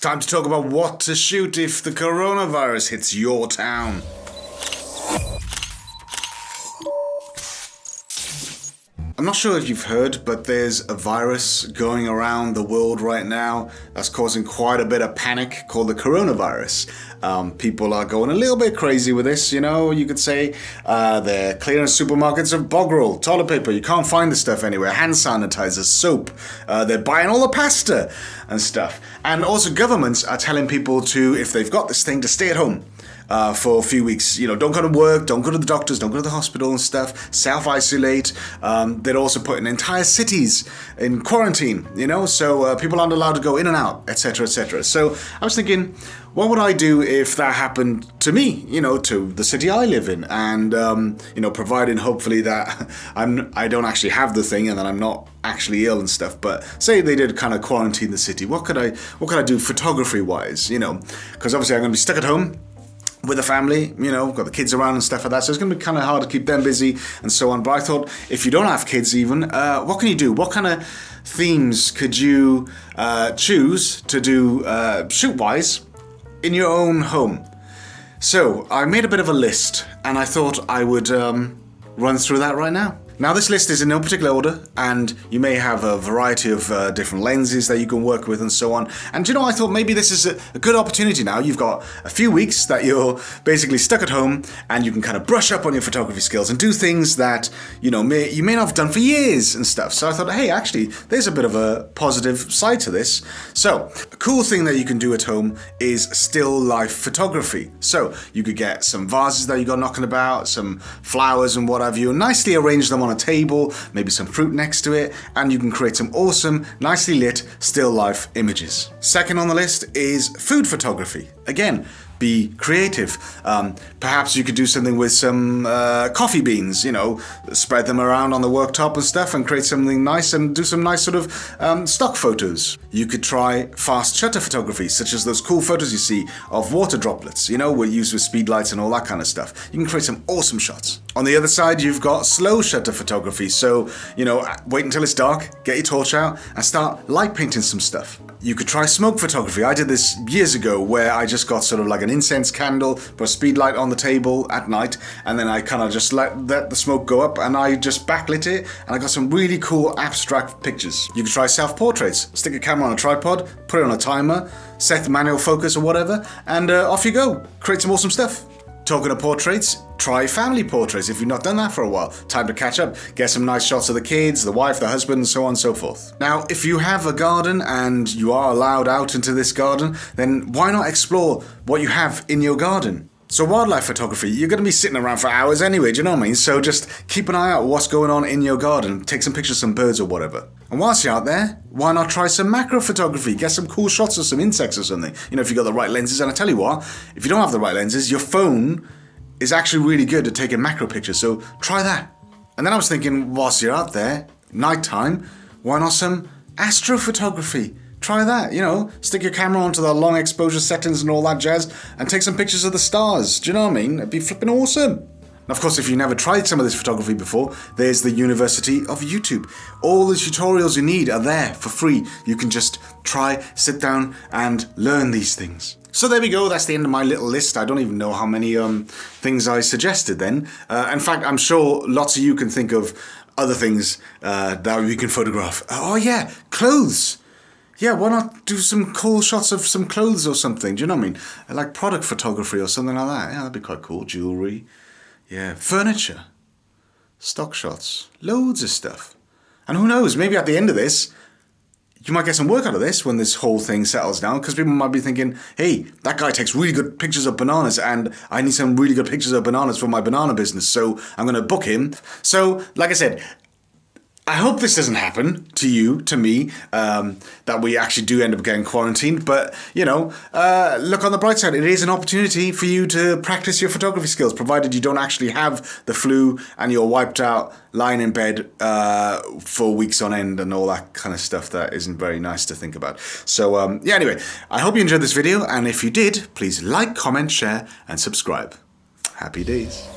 time to talk about what to shoot if the coronavirus hits your town. I'm not sure if you've heard, but there's a virus going around the world right now that's causing quite a bit of panic called the coronavirus. People are going a little bit crazy with this, you could say. They're clearing supermarkets of bog roll, toilet paper. You can't find the stuff anywhere. Hand sanitizer, soap. They're buying all the pasta and stuff. And also governments are telling people to, if they've got this thing, to stay at home. For a few weeks, don't go to work, don't go to the doctors, don't go to the hospital and stuff, self-isolate. They're also putting entire cities in quarantine, so people aren't allowed to go in and out, etc., etc. So I was thinking, what would I do if that happened to me, to the city I live in, and, providing hopefully that I don't actually have the thing and that I'm not actually ill and stuff, but say they did kind of quarantine the city, what could I do photography-wise, because obviously I'm going to be stuck at home with a family, got the kids around and stuff like that, so it's going to be kind of hard to keep them busy and so on. But I thought, if you don't have kids even, what can you do? What kind of themes could you choose to do shoot-wise in your own home? So I made a bit of a list, and I thought I would run through that right now. Now this list is in no particular order, and you may have a variety of different lenses that you can work with and so on. And I thought maybe this is a good opportunity now. You've got a few weeks that you're basically stuck at home, and you can kind of brush up on your photography skills and do things that you may not have done for years and stuff. So I thought, hey, actually, there's a bit of a positive side to this. So a cool thing that you can do at home is still life photography. So you could get some vases that you got knocking about, some flowers and what have you, and nicely arrange them on a table, maybe some fruit next to it, and you can create some awesome, nicely lit, still life images. Second on the list is food photography. Again, be creative. Perhaps you could do something with some coffee beans, spread them around on the worktop and stuff and create something nice and do some nice sort of stock photos. You could try fast shutter photography, such as those cool photos you see of water droplets, we're used with speed lights and all that kind of stuff. You can create some awesome shots. On the other side, you've got slow shutter photography. So, wait until it's dark, get your torch out and start light painting some stuff. You could try smoke photography. I did this years ago where I just got sort of like an incense candle, put a speed light on the table at night, and then I kind of just let the smoke go up and I just backlit it, and I got some really cool abstract pictures. You could try self-portraits. Stick a camera on a tripod, put it on a timer, set the manual focus or whatever, and off you go. Create some awesome stuff. Talking of portraits, try family portraits if you've not done that for a while. Time to catch up, get some nice shots of the kids, the wife, the husband, and so on and so forth. Now, if you have a garden and you are allowed out into this garden, then why not explore what you have in your garden? So wildlife photography, you're going to be sitting around for hours anyway, do you know what I mean? So just keep an eye out what's going on in your garden, take some pictures of some birds or whatever. And whilst you're out there, why not try some macro photography? Get some cool shots of some insects or something. If you've got the right lenses. And I tell you what, if you don't have the right lenses, your phone is actually really good at taking macro pictures, so try that. And then I was thinking, whilst you're out there, nighttime, why not some astrophotography? Try that, stick your camera onto the long exposure settings and all that jazz and take some pictures of the stars. Do you know what I mean? It'd be flipping awesome. And of course, if you never tried some of this photography before, there's the University of YouTube. All the tutorials you need are there for free. You can just try, sit down and learn these things. So there we go, that's the end of my little list. I don't even know how many things I suggested then. In fact, I'm sure lots of you can think of other things that we can photograph. Oh yeah, clothes. Yeah, why not do some cool shots of some clothes or something? Do you know what I mean? Like product photography or something like that. Yeah, that'd be quite cool. Jewellery. Yeah, furniture. Stock shots. Loads of stuff. And who knows, maybe at the end of this, you might get some work out of this when this whole thing settles down, because people might be thinking, hey, that guy takes really good pictures of bananas and I need some really good pictures of bananas for my banana business, so I'm going to book him. So, like I said, I hope this doesn't happen to you, to me, that we actually do end up getting quarantined. But, look on the bright side. It is an opportunity for you to practice your photography skills, provided you don't actually have the flu and you're wiped out lying in bed for weeks on end and all that kind of stuff that isn't very nice to think about. So, anyway, I hope you enjoyed this video. And if you did, please like, comment, share, and subscribe. Happy days.